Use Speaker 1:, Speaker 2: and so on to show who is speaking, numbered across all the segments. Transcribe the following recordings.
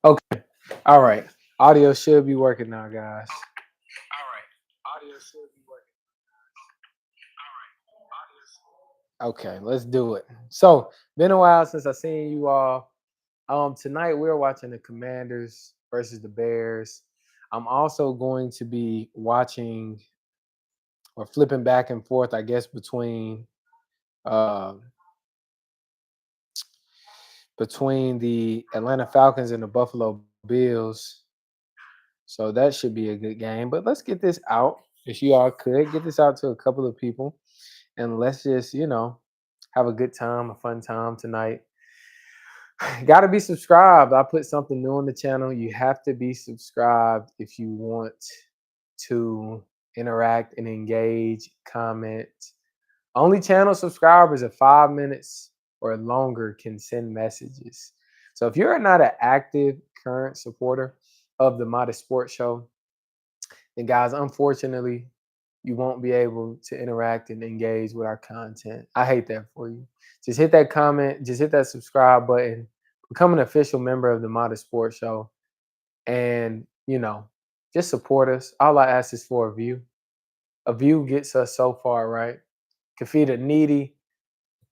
Speaker 1: Okay. All right. Audio should be working now, guys. Okay, let's do it. So, been a while since I seen you all. Tonight we're watching the Commanders versus the Bears. I'm also going to be watching or flipping back and forth, I guess, uh, between the Atlanta Falcons and the Buffalo Bills. So that should be a good game. But let's get this out. If you all could get this out to a couple of people, and let's just have a good time, a fun time tonight. Got to be subscribed. I put something new on the channel. You have to be subscribed if you want to interact and engage, comment. Only channel subscribers of 5 minutes or longer can send messages. So if you're not an active current supporter of the Modest Sports Show, then guys, unfortunately, you won't be able to interact and engage with our content. I hate that for you. Just hit that comment, just hit that subscribe button, become an official member of the Modest Sports Show, and just support us. All I ask is for a view. A view gets us so far, right? Can feed a needy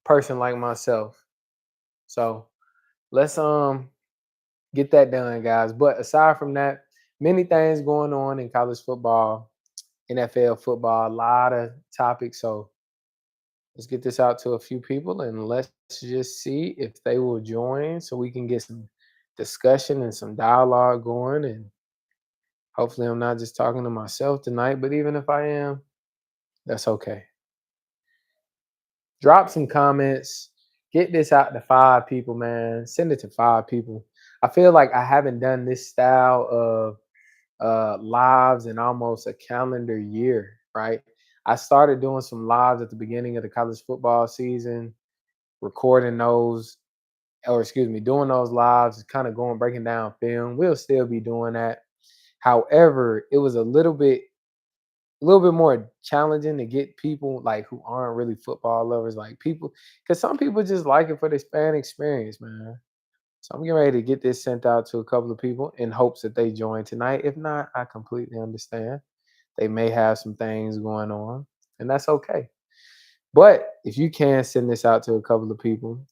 Speaker 1: person like myself. So let's get that done, guys. But aside from that, many things going on in college football, NFL football, a lot of topics. So let's get this out to a few people and let's just see if they will join so we can get some discussion and some dialogue going. And hopefully, I'm not just talking to myself tonight, but even if I am, that's okay. Drop some comments. Get this out to 5 people, man. Send it to 5 people. I feel like I haven't done this style of lives in almost a calendar year, right? I started doing some lives at the beginning of the college football season, recording those, or excuse me, doing those lives, kind of going breaking down film. We'll still be doing that. However, it was a little bit more challenging to get people like who aren't really football lovers, like people, because some people just like it for the fan experience, man. So I'm getting ready to get this sent out to a couple of people in hopes that they join tonight. If not, I completely understand. They may have some things going on, and that's okay. But if you can send this out to a couple of people,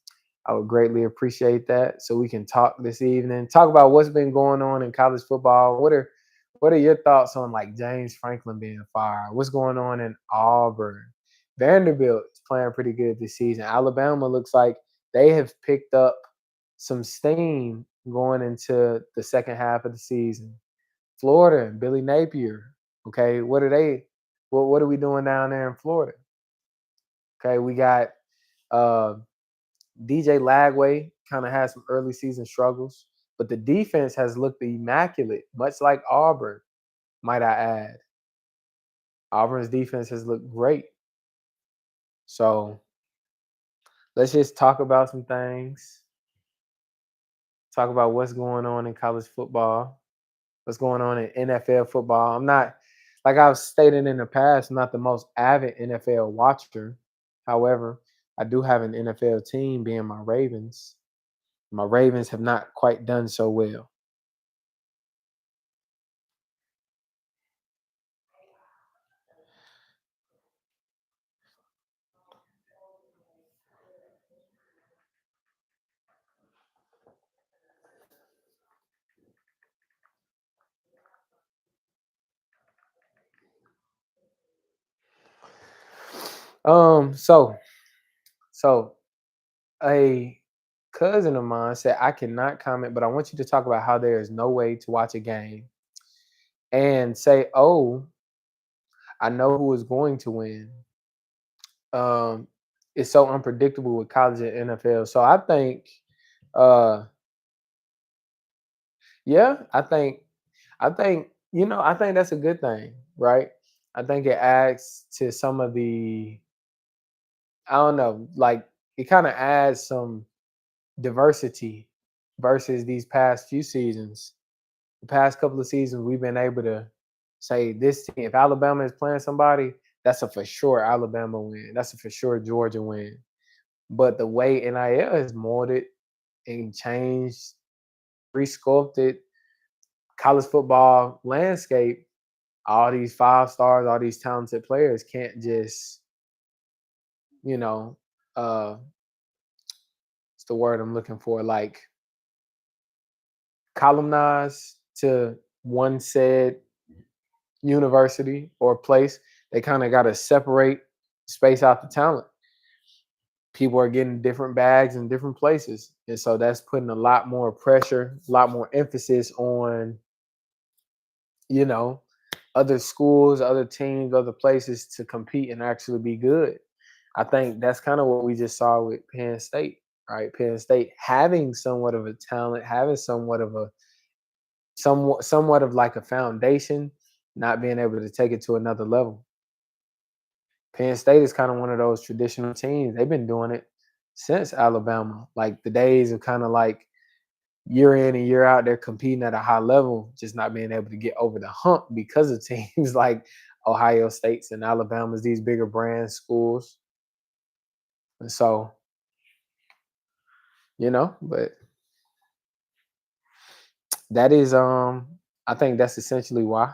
Speaker 1: I would greatly appreciate that. So we can talk this evening, talk about what's been going on in college football. What are your thoughts on like James Franklin being fired? What's going on in Auburn? Vanderbilt is playing pretty good this season. Alabama looks like they have picked up some steam going into the second half of the season. Florida and Billy Napier. Okay, what are they? What are we doing down there in Florida? Okay, we got uh, DJ Lagway kind of had some early season struggles, but the defense has looked immaculate, much like Auburn, might I add. Auburn's defense has looked great. So let's just talk about some things. Talk about what's going on in college football, what's going on in NFL football. I'm not, like I've stated in the past, I'm not the most avid NFL watcher. However, I do have an NFL team being my Ravens. My Ravens have not quite done so well. So so a cousin of mine said I cannot comment, but I want you to talk about how there is no way to watch a game and say, "Oh, I know who is going to win." Um, it's so unpredictable with college and NFL. So I think, uh, yeah, I think that's a good thing, right? I think it adds to some of the, I don't know, like it kind of adds some diversity versus these past few seasons. The past couple of seasons, we've been able to say this team, if Alabama is playing somebody, that's a for sure Alabama win. That's a for sure Georgia win. But the way NIL has molded and changed resculpted college football landscape, all these 5 stars, all these talented players can't just, you know, uh, what's the word I'm looking for? Like columnize to one said university or place. They kind of got to separate, space out the talent. People are getting different bags in different places. And so that's putting a lot more pressure, a lot more emphasis on, you know, other schools, other teams, other places to compete and actually be good. I think that's kind of what we just saw with Penn State, right? Penn State having somewhat of a talent, having somewhat of like a foundation, not being able to take it to another level. Penn State is kind of one of those traditional teams. They've been doing it since Alabama. Like the days of kind of like year in and year out, they're competing at a high level, just not being able to get over the hump because of teams like Ohio States and Alabama's, these bigger brand schools. And so, but that is I think that's essentially why.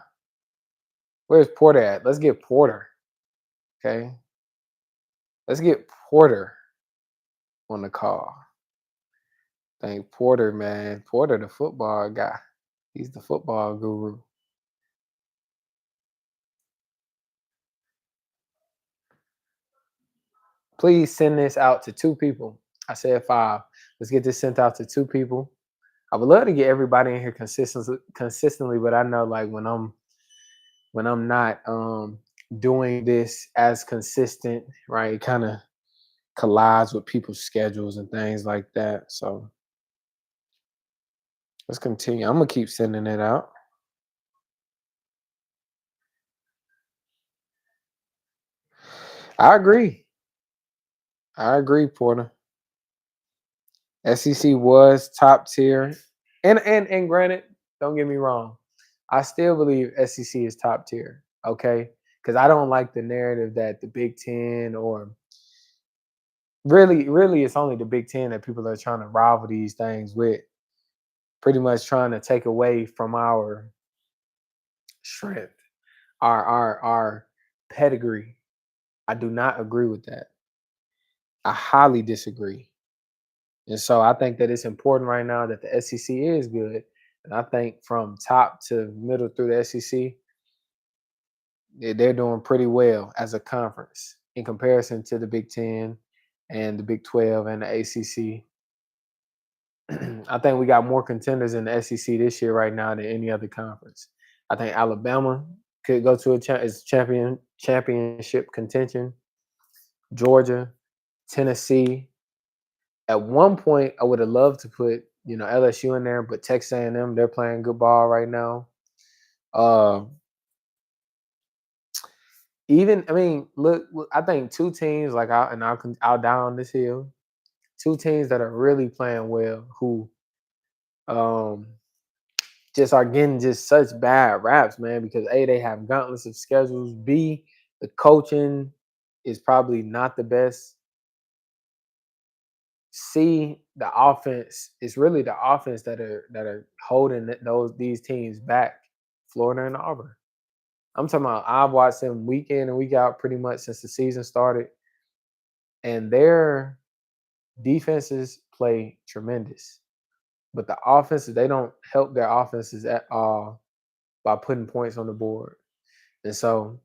Speaker 1: Where's Porter at? Let's get Porter. Okay. Let's get Porter on the call. Thank Porter, man. Porter, the football guy. He's the football guru. Please send this out to 2 people. I said 5. Let's get this sent out to 2 people. I would love to get everybody in here consistently, but I know like when I'm not doing this as consistent, right? It kind of collides with people's schedules and things like that. So let's continue. I'm gonna keep sending it out. I agree. I agree, Porter. SEC was top tier. And granted, don't get me wrong. I still believe SEC is top tier. Okay. Because I don't like the narrative that the Big Ten or really it's only the Big Ten that people are trying to rival these things with. Pretty much trying to take away from our strength, our pedigree. I do not agree with that. I highly disagree. And so I think that it's important right now that the SEC is good. And I think from top to middle through the SEC, they're doing pretty well as a conference in comparison to the Big Ten and the Big 12 and the ACC. I think we got more contenders in the SEC this year right now than any other conference. I think Alabama could go to championship contention. Georgia, Tennessee. At one point, I would have loved to put LSU in there, but Texas A&M, they're playing good ball right now. Uh, I mean, look, I think 2 teams like I'll die on this hill. 2 teams that are really playing well, who um just are getting just such bad raps, man, because A, they have gauntlets of schedules. B, the coaching is probably not the best. C, the offense is really the offense that are holding these teams back. Florida and Auburn. I'm talking about I've watched them week in and week out pretty much since the season started, and their defenses play tremendous. But the offenses, they don't help their offenses at all by putting points on the board. And so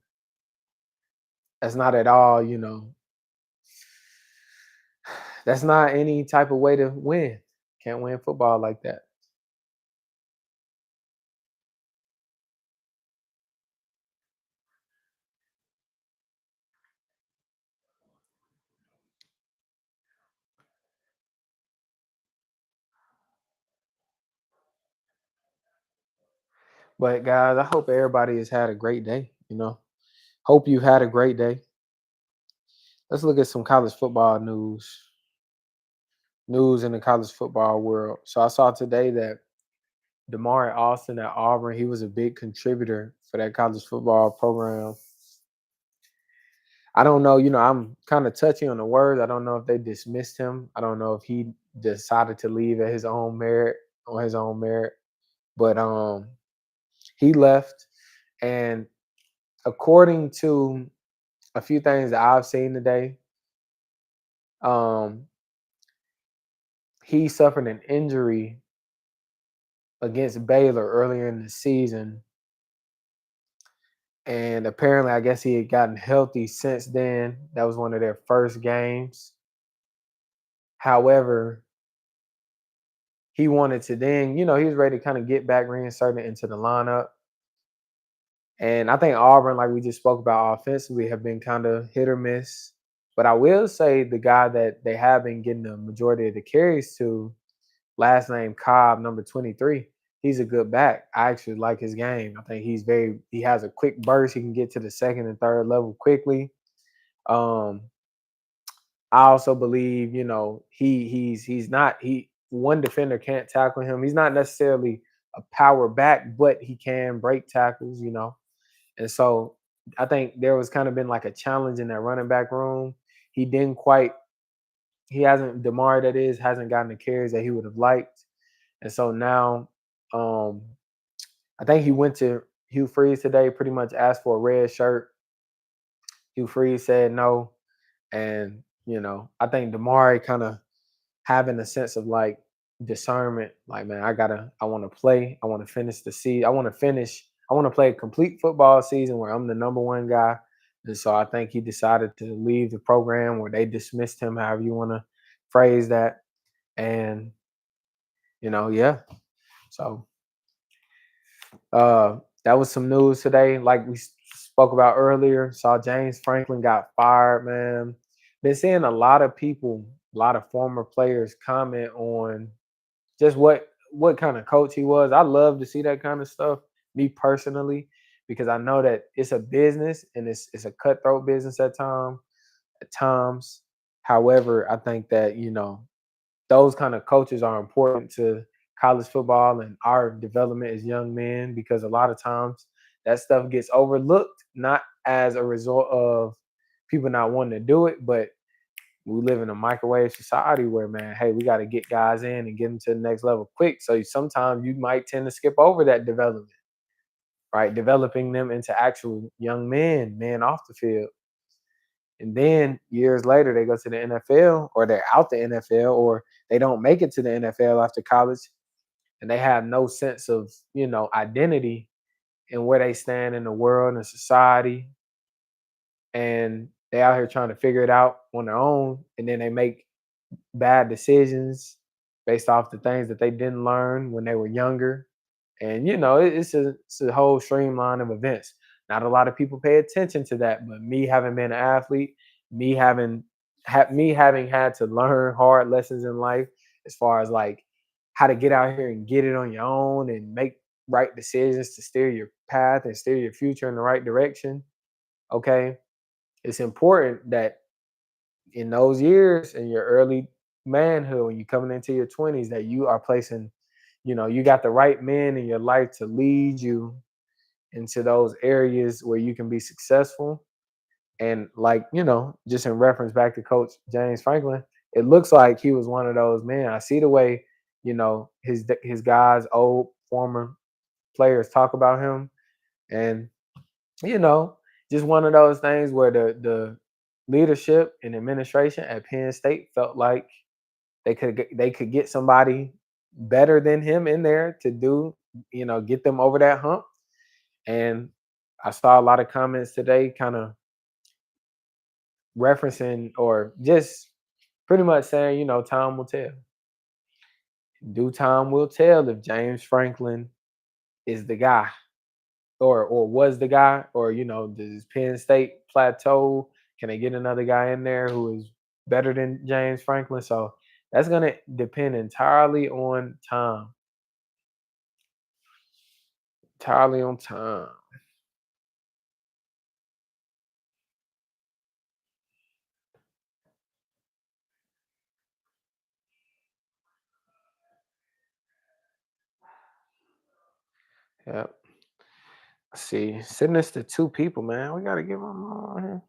Speaker 1: that's not at all, that's not any type of way to win. Can't win football like that. But guys, I hope everybody has had a great day. Hope you had a great day. Let's look at some college football news. News in the college football world. So I saw today that Damari Austin at Auburn, he was a big contributor for that college football program. I don't know, I'm kind of touchy on the words. I don't know if they dismissed him. I don't know if he decided to leave at his own merit on his own merit. But he left, and according to a few things that I've seen today, um, he suffered an injury against Baylor earlier in the season, and apparently, I guess he had gotten healthy since then. That was one of their first games. However, he wanted to then, he was ready to kind of get back reinserted into the lineup. And I think Auburn, like we just spoke about offensively, have been kind of hit or miss. But I will say the guy that they have been getting the majority of the carries to, last name Cobb, number 23. He's a good back. I actually like his game. I think he has a quick burst. He can get to the second and third level quickly. Um, I also believe, he's not one defender can't tackle him. He's not necessarily a power back, but he can break tackles. And so I think there was kind of been like a challenge in that running back room. He didn't quite he hasn't DeMar that is hasn't gotten the carries that he would have liked. And so now um I think he went to Hugh Freeze today, pretty much asked for a red shirt. Hugh Freeze said no. And, I think Damari kind of having a sense of like discernment, like, man, I want to play. I want to finish the season. I want to play a complete football season where I'm the number one guy. And so I think he decided to leave the program, where they dismissed him, however you want to phrase that. And, yeah. So that was some news today. Like we spoke about earlier, saw James Franklin got fired, man. Been seeing a lot of people, a lot of former players comment on just what kind of coach he was. I love to see that kind of stuff, me personally, because I know that it's a business and it's a cutthroat business at times. However, I think that, those kind of coaches are important to college football and our development as young men, because a lot of times that stuff gets overlooked, not as a result of people not wanting to do it, but we live in a microwave society where, man, hey, we got to get guys in and get them to the next level quick. So sometimes you might tend to skip over that development, right? Developing them into actual young men off the field. And then years later, they go to the NFL, or they're out the NFL, or they don't make it to the NFL after college, and they have no sense of, identity and where they stand in the world and society. And they out here trying to figure it out on their own. And then they make bad decisions based off the things that they didn't learn when they were younger. And it's a whole streamline of events. Not a lot of people pay attention to that, but me having been an athlete, me having me having had to learn hard lessons in life, as far as like how to get out here and get it on your own and make right decisions to steer your path and steer your future in the right direction. Okay, it's important that in those years, in your early manhood, when you're coming into your 20s, that you are placing, you got the right men in your life to lead you into those areas where you can be successful. And like, just in reference back to Coach James Franklin, it looks like he was one of those men. I see the way, his guys, old former players talk about him. And, you know, just one of those things where the leadership and administration at Penn State felt like they could get somebody better than him in there to do, get them over that hump. And I saw a lot of comments today kind of referencing, or just pretty much saying, time will tell. Due time will tell if James Franklin is the guy, or was the guy, or does Penn State plateau? Can they get another guy in there who is better than James Franklin? So that's gonna depend entirely on time. Entirely on time. Yep. See, sitting this to two people, man. We gotta give them on here.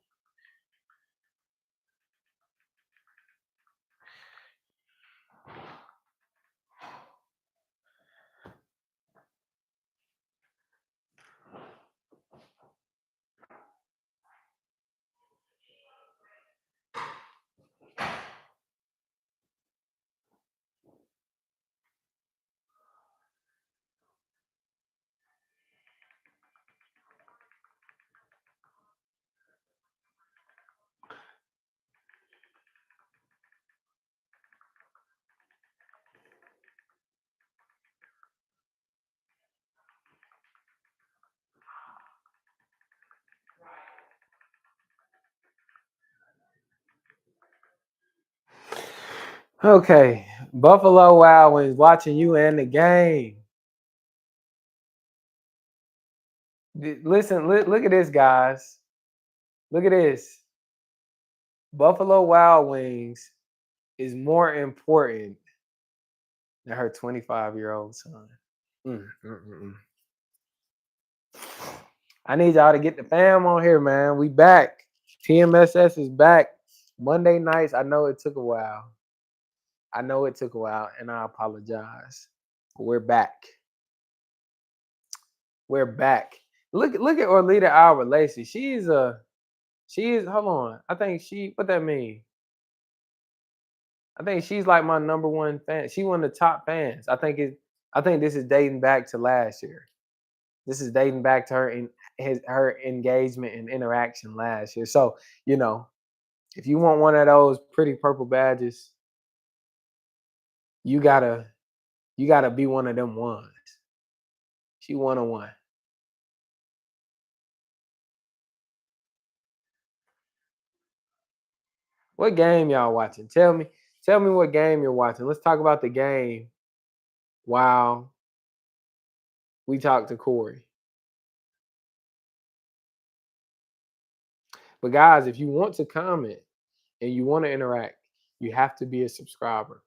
Speaker 1: Okay, Buffalo Wild Wings watching you and the game. Listen, look at this, guys. Look at this. Buffalo Wild Wings is more important than her 25-year-old son. Mm, mm, mm, mm. I need y'all to get the fam on here, man. We back. TMSS is back. Monday nights. I know it took a while. I know it took a while, and I apologize. We're back. We're back. Look at Orlita Albert Lacey. She's hold on. I think what that mean? I think she's like my number one fan. She one of the top fans. I think this is dating back to last year. This is dating back to her engagement and interaction last year. So, you know, if you want one of those pretty purple badges, you gotta be one of them ones. She 101. What game y'all watching? Tell me what game you're watching. Let's talk about the game while we talk to Corey. But guys, if you want to comment and you want to interact, you have to be a subscriber.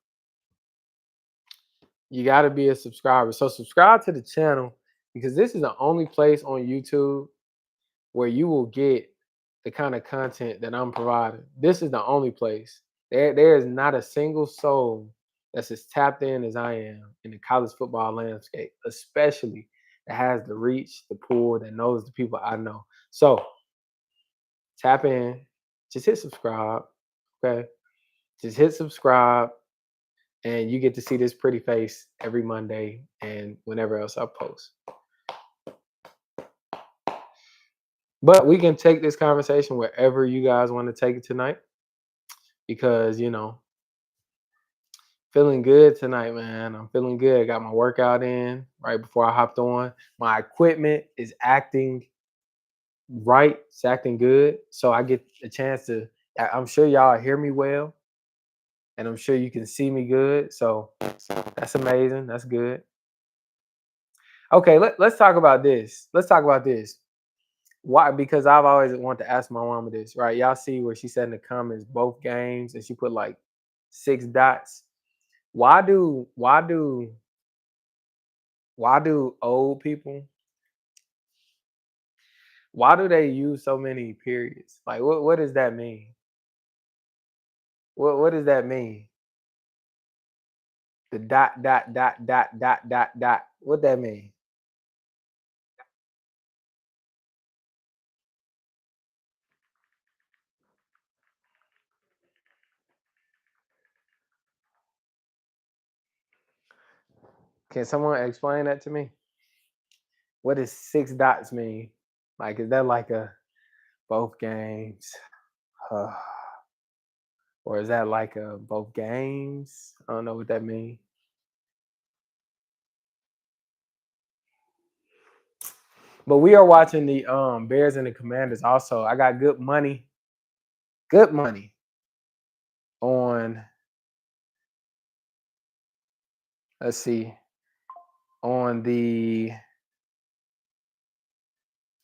Speaker 1: You got to be a subscriber. So subscribe to the channel because this is the only place on YouTube where you will get the kind of content that I'm providing. This is the only place. There is not a single soul that's as tapped in as I am in the college football landscape, especially that has the reach, the pull, that knows the people I know. So tap in, just hit subscribe. Okay. Just hit subscribe and you get to see this pretty face every Monday and whenever else I post. But we can take this conversation wherever you guys want to take it tonight because, feeling good tonight, man. I'm feeling good. I got my workout in right before I hopped on. My equipment is acting right. It's acting good. So I get a chance to, I'm sure y'all hear me well and I'm sure you can see me good. So that's amazing. That's good. Okay, let's talk about this. Let's talk about this. Why? Because I've always wanted to ask my mama this, right? Y'all see where she said in the comments both games and she put like 6 dots. Why do old people, why do they use so many periods? Like what does that mean? What does that mean? The dot. What that mean? Can someone explain that to me? What does 6 dots mean? Like is that like a both games? Or is that like a both games? I don't know what that means. But we are watching the Bears and the Commanders also. I got good money on, let's see, on the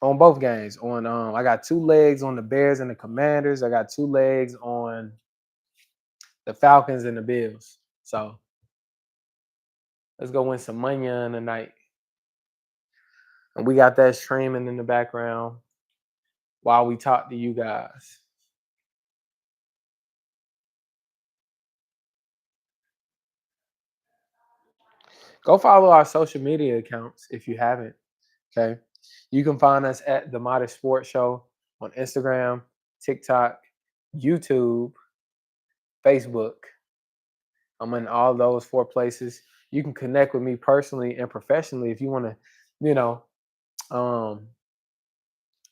Speaker 1: on both games. On I got 2 legs on the Bears and the Commanders. I got 2 legs on the Falcons and the Bills. So let's go win some money on the night. And we got that streaming in the background while we talk to you guys. Go follow our social media accounts if you haven't. Okay. You can find us at The Modest Sports Show on Instagram, TikTok, YouTube, Facebook. I'm in all those 4 places. You can connect with me personally and professionally if you want to, you know, um,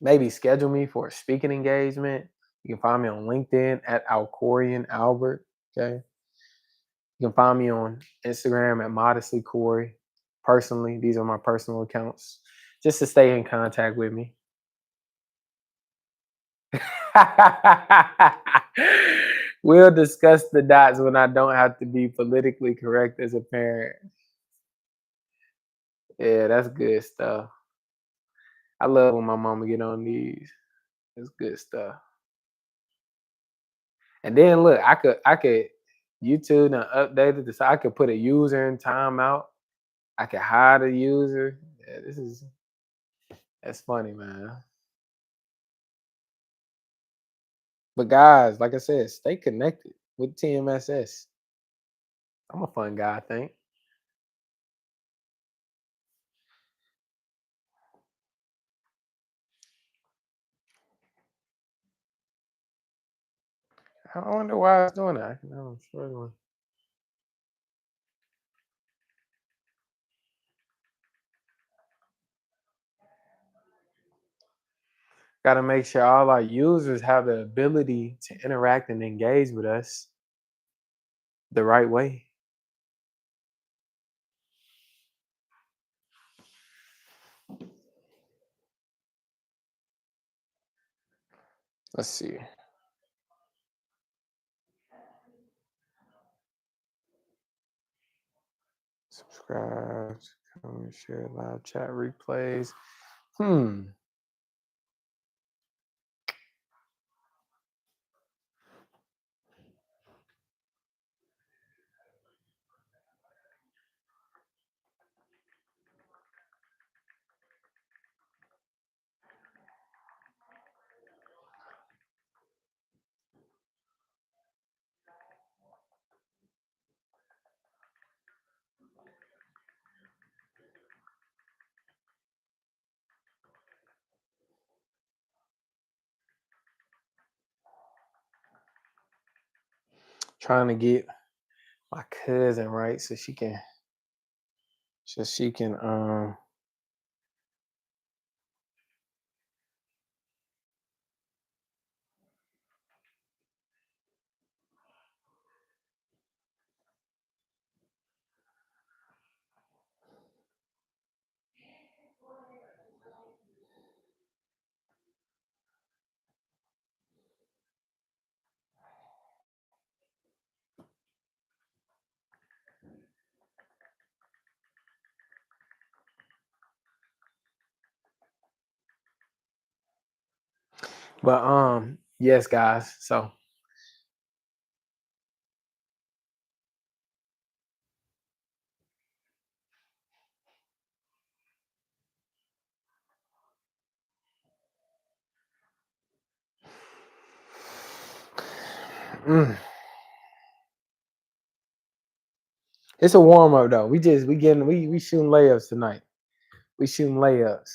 Speaker 1: maybe schedule me for a speaking engagement. You can find me on LinkedIn at Alcorian Albert. Okay. You can find me on Instagram at Modestly Corey. Personally, these are my personal accounts just to stay in contact with me. We'll discuss the dots when I don't have to be politically correct as a parent. Yeah, that's good stuff. I love when my mama get on these. It's good stuff. And then look, I could YouTube and update it so I could put a user in timeout. I could hide a user. Yeah, that's funny, man. But guys, like I said, stay connected with TMSS. I'm a fun guy, I think. I wonder why I was doing that. I'm struggling. Got to make sure all our users have the ability to interact and engage with us the right way. Let's see. Subscribe, comment, share, live chat replays. Hmm. Trying to get my cousin right so she can. But yes, guys. So mm, it's a warm up though. We shooting layups tonight. We shooting layups.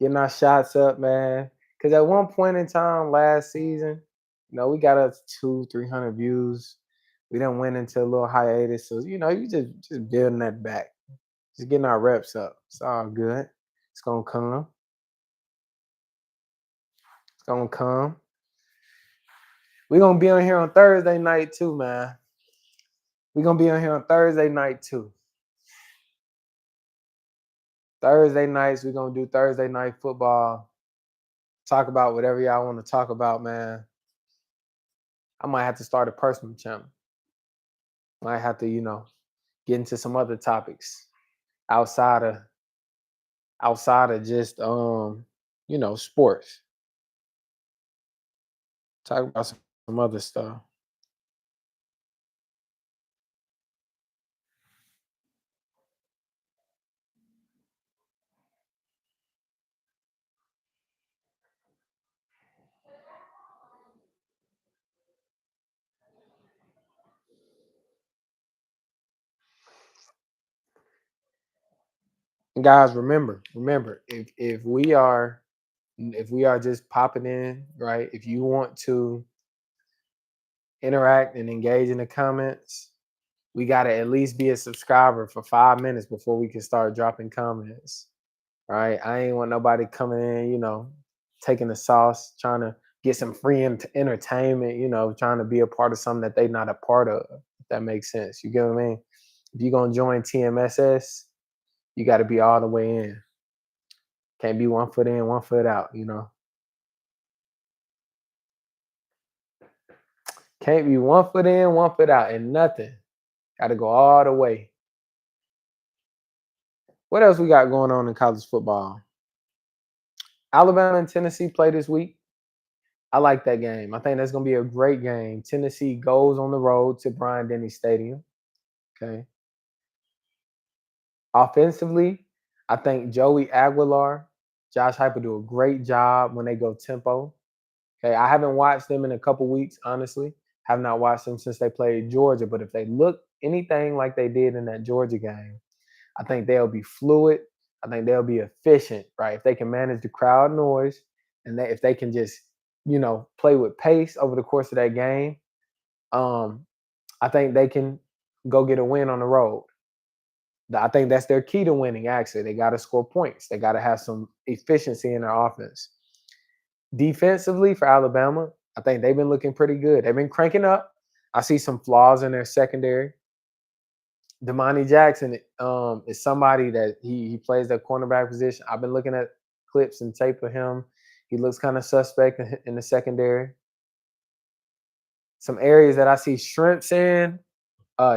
Speaker 1: Getting our shots up, man. Because at one point in time last season, we got up to 300 views. We done went into a little hiatus, so you just building that back, just getting our reps up. It's all good. It's gonna come. It's gonna come. We're gonna be on here on Thursday night too, man. We're gonna be on here on Thursday night too. Thursday nights, we're gonna do Thursday night football. Talk about whatever y'all want to talk about, man. I might have to start a personal channel. Might have to, get into some other topics outside of just sports. Talk about some other stuff. Guys, remember, if we are just popping in, right? If you want to interact and engage in the comments, we gotta at least be a subscriber for 5 minutes before we can start dropping comments. Right? I ain't want nobody coming in, taking the sauce, trying to get some free entertainment, trying to be a part of something that they not a part of. If that makes sense. You get what I mean? If you're gonna join TMSS, you got to be all the way in. Can't be 1 foot in, 1 foot out. Can't be 1 foot in, 1 foot out, and nothing. Got to go all the way. What else we got going on in college football? Alabama and Tennessee play this week. I like that game. I think that's going to be a great game. Tennessee goes on the road to Bryant-Denny Stadium. Okay. Offensively, I think Joey Aguilar, Josh Heupel do a great job when they go tempo. Okay, I haven't watched them in a couple weeks, honestly. Have not watched them since they played Georgia, but if they look anything like they did in that Georgia game, I think they'll be fluid. I think they'll be efficient, right? If they can manage the crowd noise and if they can just, play with pace over the course of that game, um, I think they can go get a win on the road. I think that's their key to winning, actually. They got to score points. They got to have some efficiency in their offense. Defensively for Alabama, I think they've been looking pretty good. They've been cranking up. I see some flaws in their secondary. Damani Jackson is somebody that he plays that cornerback position. I've been looking at clips and tape of him. He looks kind of suspect in the secondary. Some areas that I see strengths in,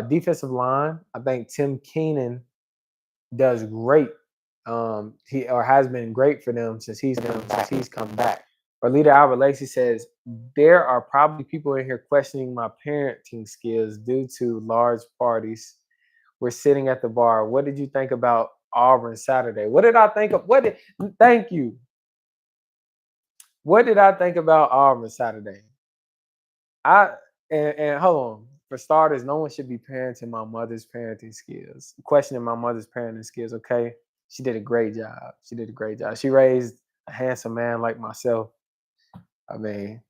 Speaker 1: defensive line. I think Tim Keenan does great. He has been great for them since he's come back. Our leader Albert Lacey says there are probably people in here questioning my parenting skills due to large parties. We're sitting at the bar. What did you think about Auburn Saturday? What did I think of? Thank you. What did I think about Auburn Saturday? And hold on. For starters, no one should be parenting my mother's parenting skills, questioning my mother's parenting skills. Okay, she did a great job. She raised a handsome man like myself. I mean,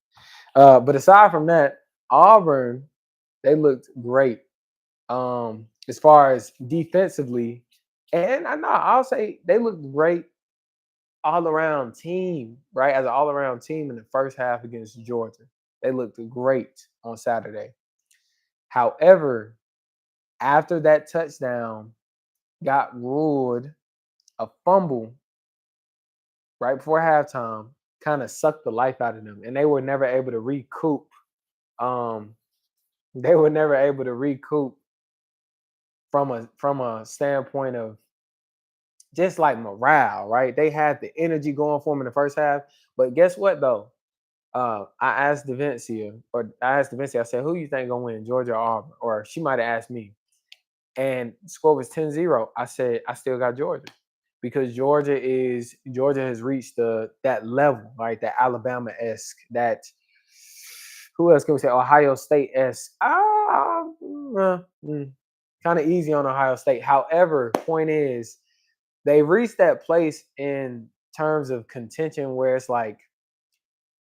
Speaker 1: but aside from that, Auburn, they looked great. As far as defensively, and I'll say they looked great all around team, right? As an all around team in the first half against Georgia. They looked great on Saturday. However, after that touchdown got ruled a fumble right before halftime, kind of sucked the life out of them, and they were never able to recoup. They were never able to recoup from a standpoint of just like morale, right? They had the energy going for them in the first half, but guess what though? I asked Davincia, I said, who you think gonna win, Georgia or Auburn? Or she might have asked me. And the score was 10-0. I said, I still got Georgia. Because Georgia has reached that level, right? That Alabama-esque, that who else can we say? Ohio State-esque. Kind of easy on Ohio State. However, point is, they reached that place in terms of contention where it's like,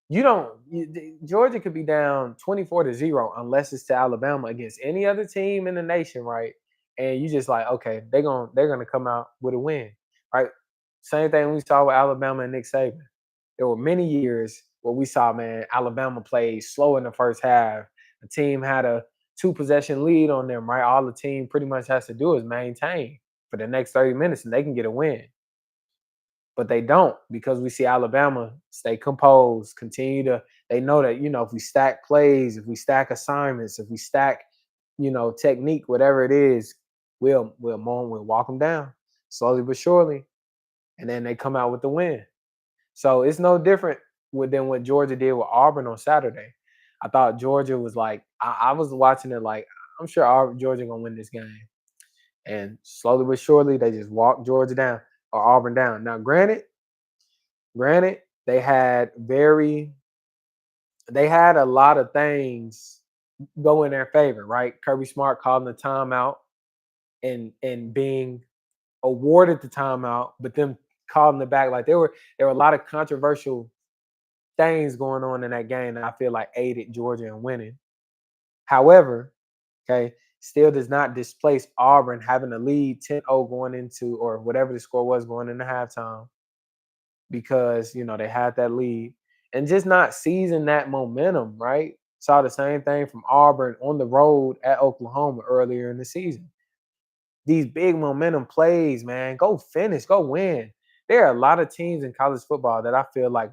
Speaker 1: Georgia could be down 24-0 unless it's to Alabama against any other team in the nation, right? And you just like, okay, they're gonna come out with a win, right? Same thing we saw with Alabama and Nick Saban. There were many years where we saw, man, Alabama played slow in the first half. The team had a 2-possession lead on them, right? All the team pretty much has to do is maintain for the next 30 minutes and they can get a win. But they don't, because we see Alabama stay composed, they know that, if we stack plays, if we stack assignments, if we stack, technique, whatever it is, we'll walk them down slowly but surely. And then they come out with the win. So it's no different than what Georgia did with Auburn on Saturday. I thought Georgia was like, I was watching it like, I'm sure Georgia gonna win this game. And slowly but surely, they just walked Georgia down or Auburn down. Now, granted, they had a lot of things go in their favor, right? Kirby Smart calling the timeout and being awarded the timeout, but them calling it back. Like there were a lot of controversial things going on in that game that I feel like aided Georgia in winning. However, okay, still does not displace Auburn having a lead 10-0 going into, or whatever the score was going into halftime, because they had that lead and just not seizing that momentum, right? Saw the same thing from Auburn on the road at Oklahoma earlier in the season. These big momentum plays, man, go finish, go win. There are a lot of teams in college football that I feel like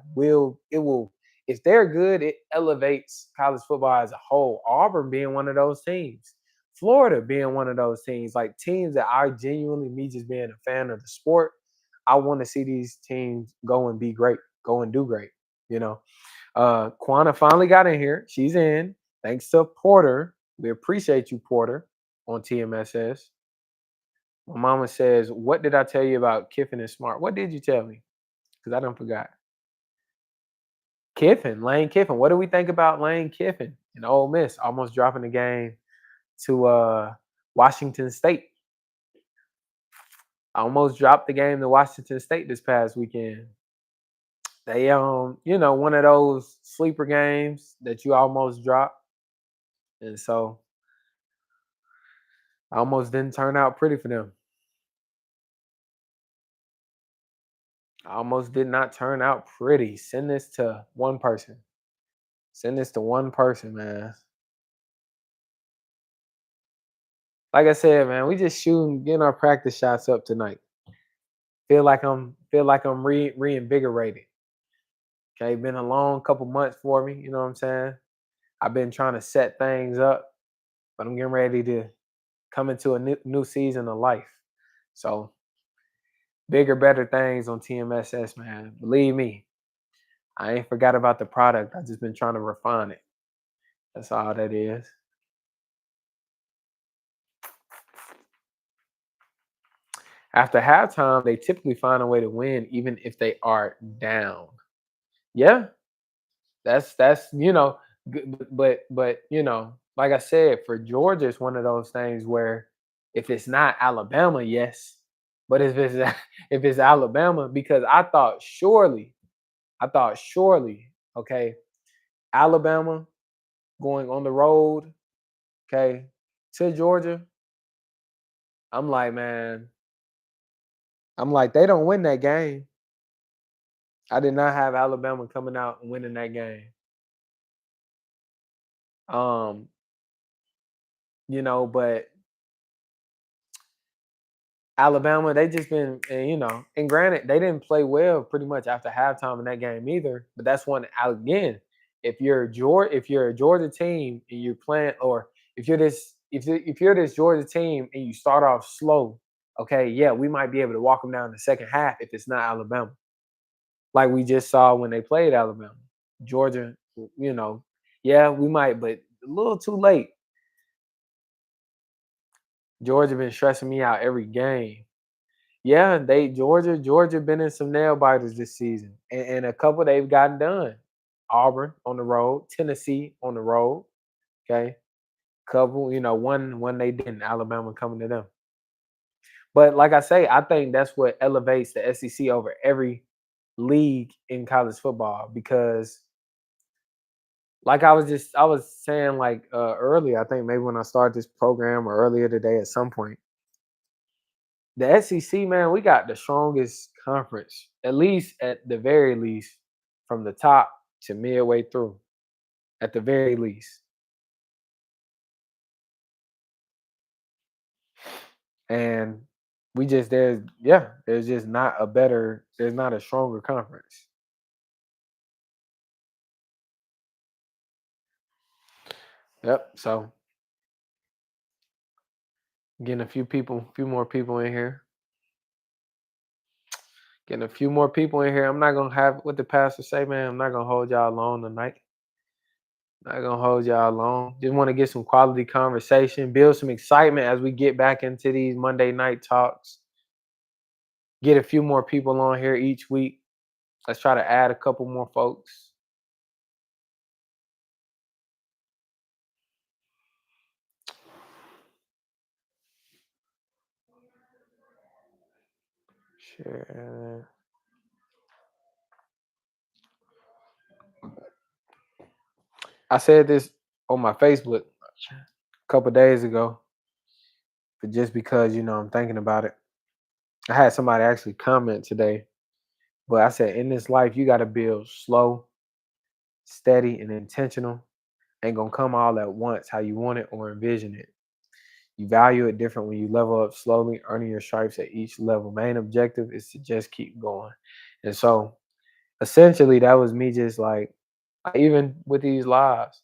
Speaker 1: if they're good, it elevates college football as a whole. Auburn being one of those teams, Florida being one of those teams, like teams that I genuinely, me just being a fan of the sport, I want to see these teams go and be great, go and do great. You know, Quana finally got in here. She's in. Thanks to Porter. We appreciate you, Porter, on TMSS. My mama says, "What did I tell you about Kiffin and Smart? What did you tell me? Because I don't forgot." Kiffin, Lane Kiffin. What do we think about Lane Kiffin and Ole Miss almost dropping the game to Washington State? Almost dropped the game to Washington State this past weekend. They one of those sleeper games that you almost drop. And so almost didn't turn out pretty for them. Almost did not turn out pretty. Send this to one person. Send this to one person, man. Like I said, man, we just shooting, getting our practice shots up tonight. Feel like I'm reinvigorated. Okay, been a long couple months for me. You know what I'm saying? I've been trying to set things up, but I'm getting ready to come into a new season of life. So bigger, better things on TMSS, man. Believe me, I ain't forgot about the product. I just been trying to refine it. That's all that is. After halftime, they typically find a way to win, even if they are down. Yeah, that's but like I said, for Georgia, it's one of those things where if it's not Alabama, yes, but if it's if it's Alabama, because I thought surely, okay, Alabama going on the road, okay, to Georgia. I'm like, man, I'm like, they don't win that game. I did not have Alabama coming out and winning that game. Um, but Alabama, they just been, and granted, they didn't play well pretty much after halftime in that game either. But that's one again. If you're a Georgia team and you're playing, or if you're this Georgia team and you start off slow, okay, yeah, we might be able to walk them down in the second half if it's not Alabama, like we just saw when they played Alabama. Georgia, you know, yeah, we might, but a little too late. Georgia been stressing me out every game. Yeah, they Georgia been in some nail biters this season, and a couple they've gotten done. Auburn on the road, Tennessee on the road. Okay, couple, one they didn't. Alabama coming to them. But like I say, I think that's what elevates the SEC over every league in college football because, like I was saying like earlier, I think maybe when I started this program or earlier today at some point, the SEC, man, we got the strongest conference, at the very least, from the top to midway through, at the very least. And there's just not there's not a stronger conference. Yep. So getting few more people in here. Getting a few more people in here. I'm not gonna have what the pastor say, man. I'm not gonna hold y'all long tonight. Not gonna hold y'all long. Just want to get some quality conversation, build some excitement as we get back into these Monday night talks. Get a few more people on here each week. Let's try to add a couple more folks. Share. I said this on my Facebook a couple days ago, but just because I'm thinking about it, I had somebody actually comment today. But I said, in this life, you got to build slow, steady, and intentional. Ain't gonna come all at once how you want it or envision it. You value it different when you level up slowly, earning your stripes at each level. Main objective is to just keep going. And so essentially that was me just like Even with these lives,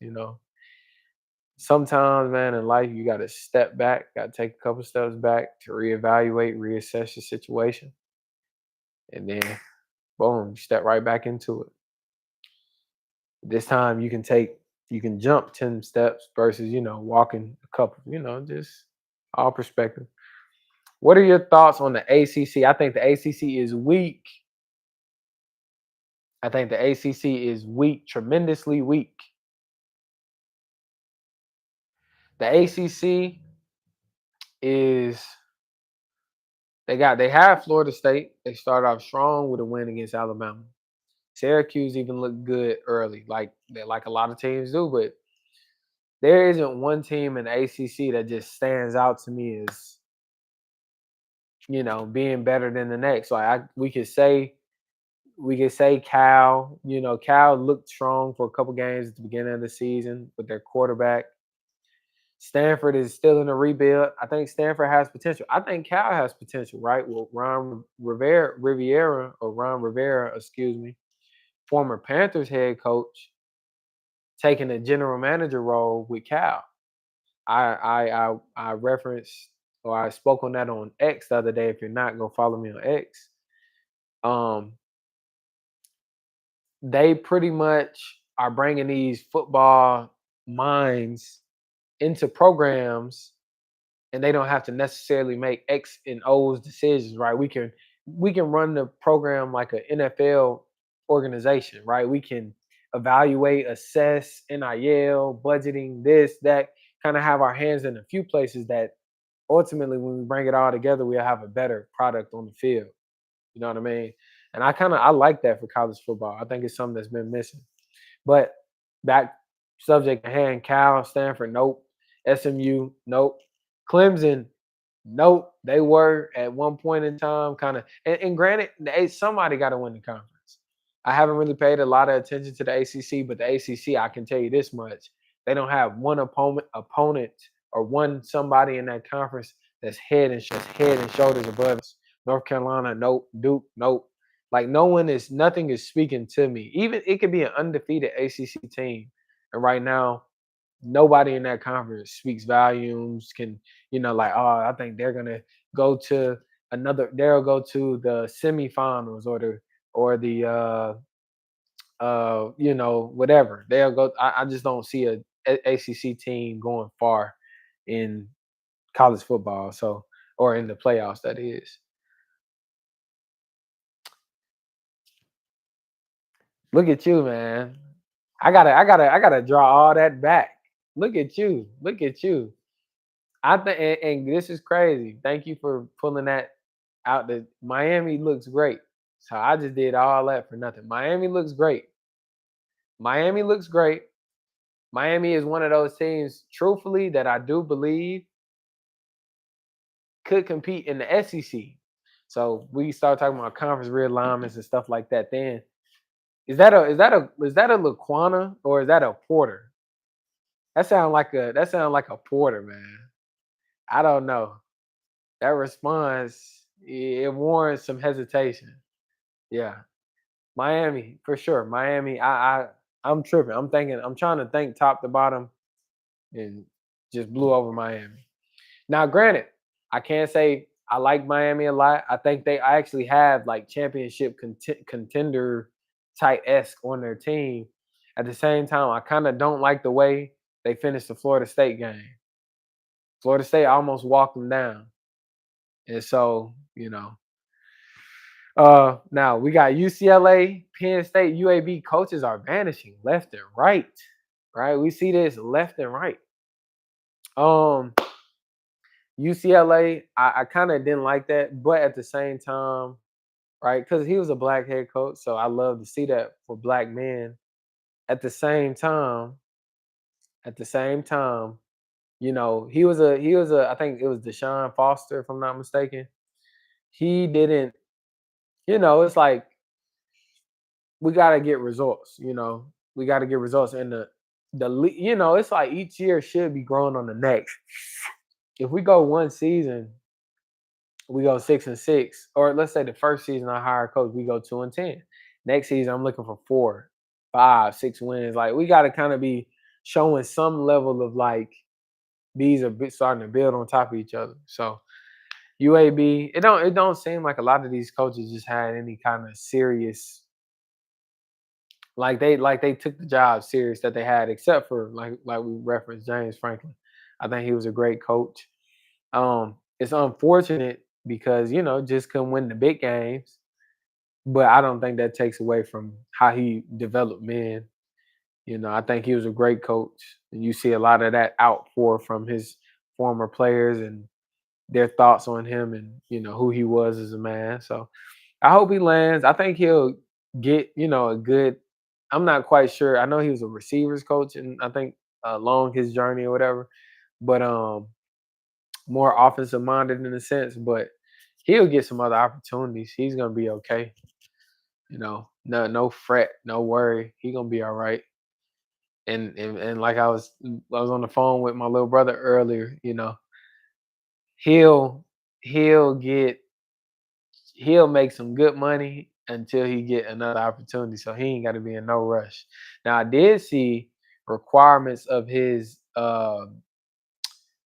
Speaker 1: sometimes, man, in life, you got to step back, got to take a couple steps back to reevaluate, reassess your situation, and then boom, you step right back into it. This time, you can jump 10 steps versus, walking a couple, just all perspective. What are your thoughts on the ACC? I think the ACC is weak. I think the ACC is weak, tremendously weak. The ACC is they have Florida State. They started off strong with a win against Alabama. Syracuse even looked good early, like a lot of teams do, but there isn't one team in the ACC that just stands out to me as being better than the next. We could say Cal. Cal looked strong for a couple games at the beginning of the season with their quarterback. Stanford is still in a rebuild. I think Stanford has potential. I think Cal has potential, right? Well, Ron Rivera, excuse me, former Panthers head coach, taking a general manager role with Cal. I referenced or I spoke on that on X the other day. If you're not, go follow me on X. Um, they pretty much are bringing these football minds into programs, and they don't have to necessarily make X and O's decisions, right? We can run the program like an NFL organization, right? We can evaluate, assess, NIL, budgeting, this, that, kind of have our hands in a few places that ultimately when we bring it all together, we'll have a better product on the field. You know what I mean? And I like that for college football. I think it's something that's been missing. But back subject at hand, Cal, Stanford, nope. SMU, nope. Clemson, nope. They were at one point in time kind of, and granted, somebody got to win the conference. I haven't really paid a lot of attention to the ACC, but the ACC, I can tell you this much: they don't have one opponent or one somebody in that conference that's head and shoulders above us. North Carolina, nope. Duke, nope. Like nothing is speaking to me. Even it could be an undefeated ACC team, and right now, nobody in that conference speaks volumes. Like, oh, I think they're gonna go to They'll go to the semifinals or the whatever. They'll go. I just don't see a ACC team going far in college football. So or in the playoffs, that is. Look at you, man. I gotta draw all that back. Look at you. Look at you. I think, and this is crazy. Thank you for pulling that out. The Miami looks great. So I just did all that for nothing. Miami looks great. Miami looks great. Miami is one of those teams, truthfully, that I do believe could compete in the SEC. So we start talking about conference realignments and stuff like that. Then is that a Laquana or is that a Porter? That sound like a Porter, man. I don't know. That response, it warrants some hesitation. Yeah, Miami for sure. Miami, I'm tripping. I'm trying to think top to bottom, and just blew over Miami. Now, granted, I can't say I like Miami a lot. I actually have like championship contender type esque on their team. At the same time, I kind of don't like the way they finished the Florida State game. Florida State almost walked them down, and so now we got UCLA, Penn State, UAB coaches are vanishing left and right. Right, we see this left and right. Um, UCLA, I kind of didn't like that, but at the same time, right, because he was a black head coach, so I love to see that for black men. At the same time, at the same time, he was a I think it was Deshaun Foster, if I'm not mistaken. He didn't, it's like we gotta get results. We gotta get results, and it's like each year should be growing on the next. If we go one season, we go 6-6, or let's say the first season I hire a coach, we go 2-10. Next season, I'm looking for 4. 5, 6 wins. Like we got to kind of be showing some level of like these are starting to build on top of each other. So UAB, it don't seem like a lot of these coaches just had any kind of serious like they took the job serious that they had, except for like we referenced James Franklin. I think he was a great coach. It's unfortunate because just couldn't win the big games, but I don't think that takes away from how he developed men. I think he was a great coach, and you see a lot of that outpour from his former players and their thoughts on him and who he was as a man. So I hope he lands. I think he'll get a good. I'm not quite sure. I know he was a receivers coach, and I think along his journey or whatever, but more offensive minded in a sense. But he'll get some other opportunities. He's gonna be okay. No fret, no worry. He gonna be all right. And like I was on the phone with my little brother earlier. He'll he'll get he'll make some good money until he get another opportunity. So he ain't got to be in no rush. Now I did see requirements of his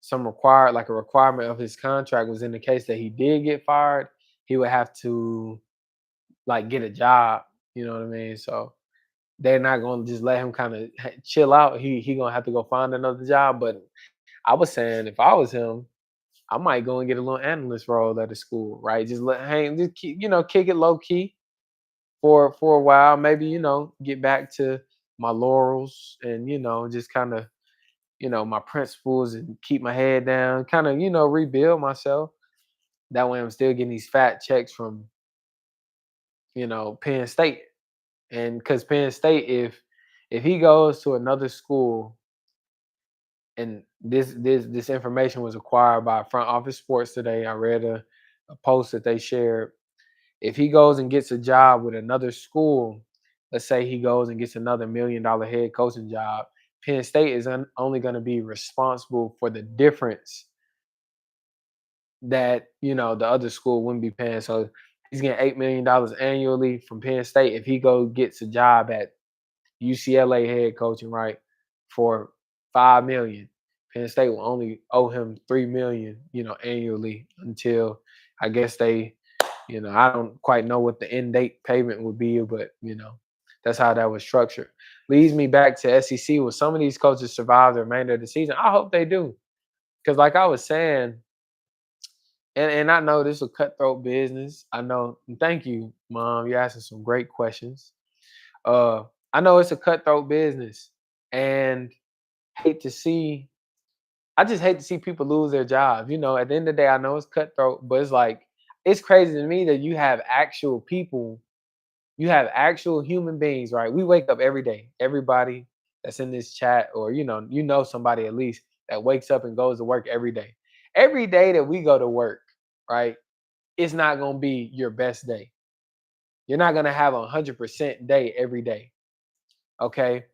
Speaker 1: some required like a requirement of his contract was in the case that he did get fired, he would have to like get a job. You know what I mean? So they're not going to just let him kind of chill out. He gonna have to go find another job. But I was saying if I was him, I might go and get a little analyst role at a school, right? Just let hang, just keep, kick it low key for a while. Maybe get back to my laurels and just kind of my principles and keep my head down. Kind of rebuild myself. That way, I'm still getting these fat checks from Penn State, and because Penn State, if he goes to another school and this information was acquired by Front Office Sports today. I read a post that they shared. If he goes and gets a job with another school, let's say he goes and gets another $1 million head coaching job, Penn State is only going to be responsible for the difference that the other school wouldn't be paying. So he's getting $8 million annually from Penn State. If he gets a job at UCLA head coaching, right, for 5 million. Penn State will only owe him 3 million, annually until I guess they, I don't quite know what the end date payment would be, but that's how that was structured. Leads me back to SEC. Will some of these coaches survive the remainder of the season? I hope they do, because like I was saying, and I know this is a cutthroat business. I know. And thank you, Mom. You're asking some great questions. Uh, I know it's a cutthroat business, and hate to see. I just hate to see people lose their jobs. At the end of the day, I know it's cutthroat, but it's like it's crazy to me that you have actual people, you have actual human beings, right? We wake up every day. Everybody that's in this chat, or somebody at least that wakes up and goes to work every day. Every day that we go to work, right? It's not gonna be your best day. You're not gonna have 100% day every day. Okay,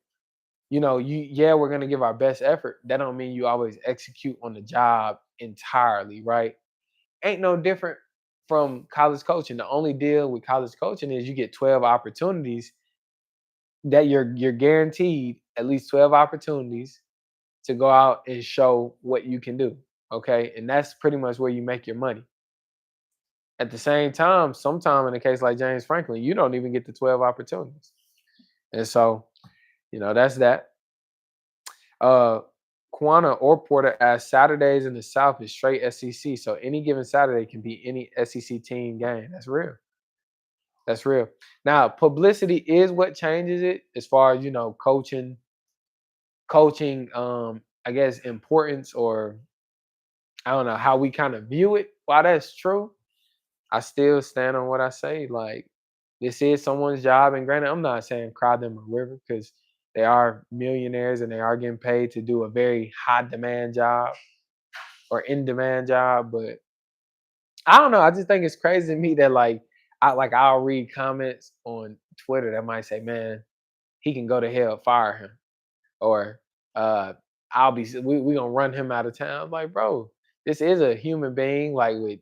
Speaker 1: we're gonna give our best effort. That don't mean you always execute on the job entirely, right? Ain't no different from college coaching. The only deal with college coaching is you get 12 opportunities that you're guaranteed at least 12 opportunities to go out and show what you can do. Okay. And that's pretty much where you make your money. At the same time, sometime in a case like James Franklin, you don't even get the 12 opportunities. And so, that's that. Uh, Quana or Porter asks, Saturdays in the South is straight SEC, so any given Saturday can be any SEC team game. That's real. That's real. Now, publicity is what changes it as far as coaching. I guess importance, or I don't know how we kind of view it. While that's true, I still stand on what I say. Like this is someone's job, and granted, I'm not saying cry them a river because they are millionaires and they are getting paid to do a very high demand job or in demand job. But I don't know. I just think it's crazy to me that I'll read comments on Twitter that might say, "Man, he can go to hell, fire him," or we gonna run him out of town. I'm like, bro, this is a human being, like with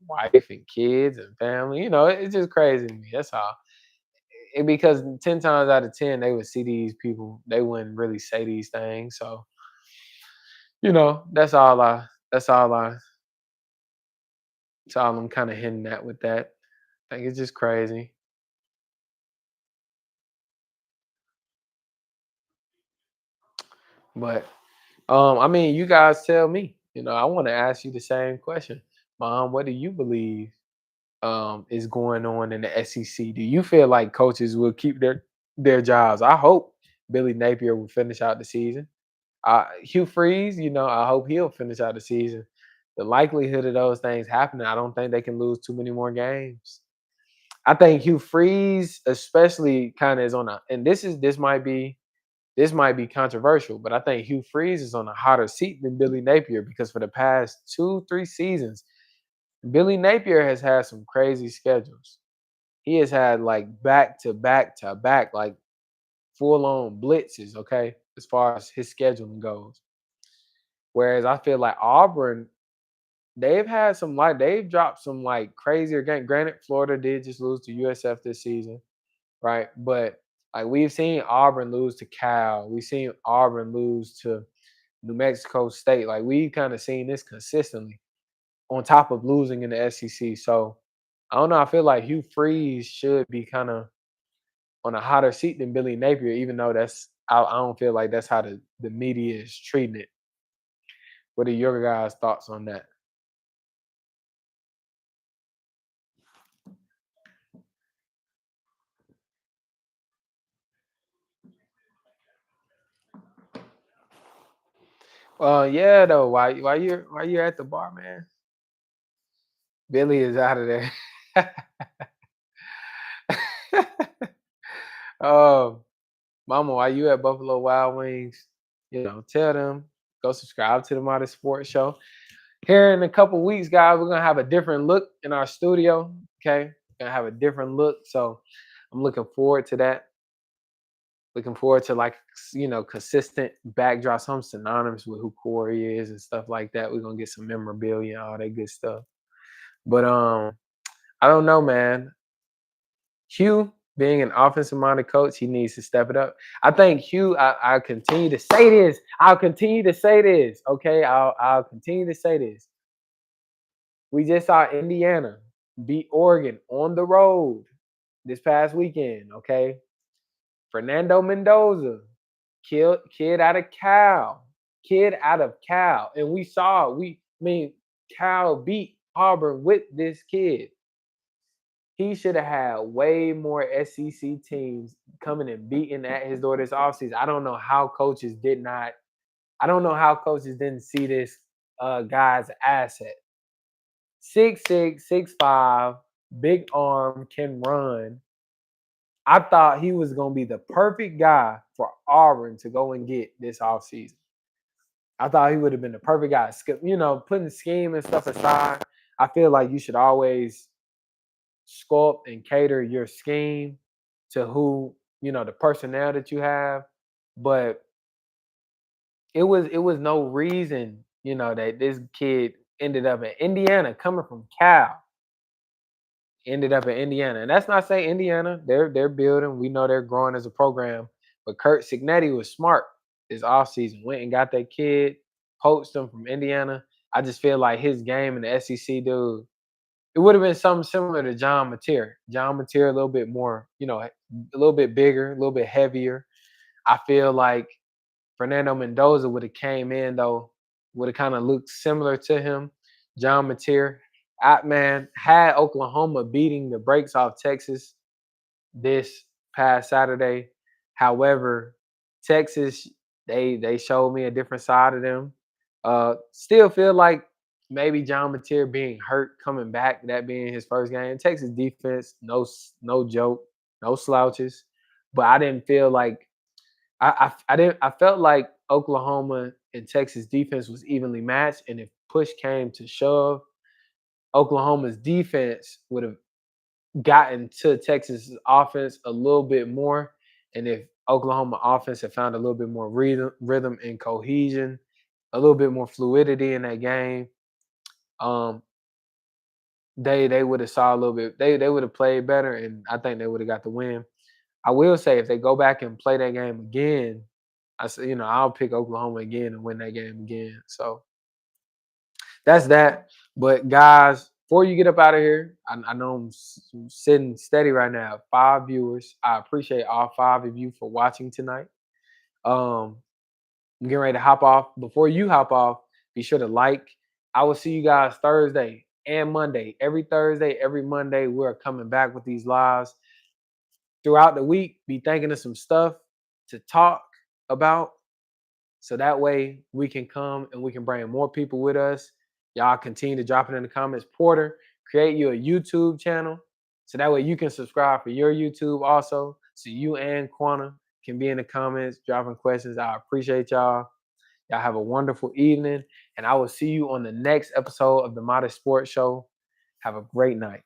Speaker 1: wife and kids and family. It's just crazy to me. That's all. because 10 times out of 10 they would see these people, they wouldn't really say these things. So, that's all I that's all I'm kind of hinting at with that. I think it's just crazy. But I mean, you guys tell me. I want to ask you the same question. Mom, what do you believe is going on in the SEC? Do you feel like coaches will keep their jobs? I hope Billy Napier will finish out the season. Hugh Freeze, I hope he'll finish out the season. The likelihood of those things happening, I don't think they can lose too many more games. I think Hugh Freeze, especially, kind of is on a, and this might be controversial, but I think Hugh Freeze is on a hotter seat than Billy Napier because for the past 2, 3 seasons, Billy Napier has had some crazy schedules. He has had like back to back to back, like full on blitzes, okay, as far as his scheduling goes. Whereas I feel like Auburn, they've dropped some like crazier game. Granted, Florida did just lose to USF this season, right? But like we've seen Auburn lose to Cal, we've seen Auburn lose to New Mexico State. Like we've kind of seen this consistently on top of losing in the SEC. So I don't know. I feel like Hugh Freeze should be kind of on a hotter seat than Billy Napier, even though I don't feel like that's how the media is treating it. What are your guys' thoughts on that? Yeah, though. Why you're at the bar, man? Billy is out of there. um, Mama, why you at Buffalo Wild Wings? Tell them go subscribe to the Modern Sports Show. Here in a couple weeks, guys, we're gonna have a different look in our studio. Okay, gonna have a different look. So I'm looking forward to that. Looking forward to like consistent backdrops, some synonymous with who Corey is and stuff like that. We're gonna get some memorabilia, all that good stuff. But I don't know, man. Hugh, being an offensive minded coach, he needs to step it up. I think Hugh, I continue to say this. I'll continue to say this. Okay. I'll continue to say this. We just saw Indiana beat Oregon on the road this past weekend. Okay. Fernando Mendoza, kid out of Cal. Kid out of Cal. And we saw, I mean, Cal beat Auburn with this kid. He should have had way more SEC teams coming and beating at his door this offseason. I don't know how coaches didn't see this guy's asset. 6'6", 6'5", big arm, can run. I thought he was gonna be the perfect guy for Auburn to go and get this offseason. I thought he would have been the perfect guy. Putting scheme and stuff aside, I feel like you should always sculpt and cater your scheme to the personnel that you have. But it was no reason, that this kid ended up in Indiana, coming from Cal, ended up in Indiana. And that's not saying Indiana, they're building. We know they're growing as a program. But Kurt Signetti was smart this offseason. Went and got that kid, poached him from Indiana. I just feel like his game in the SEC, dude, it would have been something similar to John Mateer. John Mateer, a little bit more, a little bit bigger, a little bit heavier. I feel like Fernando Mendoza would have came in though, would have kind of looked similar to him. John Mateer, man, had Oklahoma beating the brakes off Texas this past Saturday. However, Texas, they showed me a different side of them. Still feel like maybe John Mateer being hurt, coming back, that being his first game. Texas defense, no joke, no slouches. But I didn't feel like I didn't I felt like Oklahoma and Texas defense was evenly matched, and if push came to shove, Oklahoma's defense would have gotten to Texas's offense a little bit more. And if Oklahoma offense had found a little bit more rhythm and cohesion, a little bit more fluidity in that game, um, they would have saw a little bit. They would have played better, and I think they would have got the win. I will say if they go back and play that game again, I say, I'll pick Oklahoma again and win that game again. So that's that. But guys, before you get up out of here, I know I'm sitting steady right now. 5 viewers. I appreciate all 5 of you for watching tonight. Um, I'm getting ready to hop off. Before you hop off, be sure to like. I will see you guys Thursday and Monday. Every Thursday, every Monday, we're coming back with these lives throughout the week. Be thinking of some stuff to talk about. So that way we can come and we can bring more people with us. Y'all continue to drop it in the comments. Porter, create you a YouTube channel. So that way you can subscribe for your YouTube also. So you and Quana can be in the comments dropping questions. I appreciate y'all. Y'all have a wonderful evening. And I will see you on the next episode of the Modest Sports Show. Have a great night.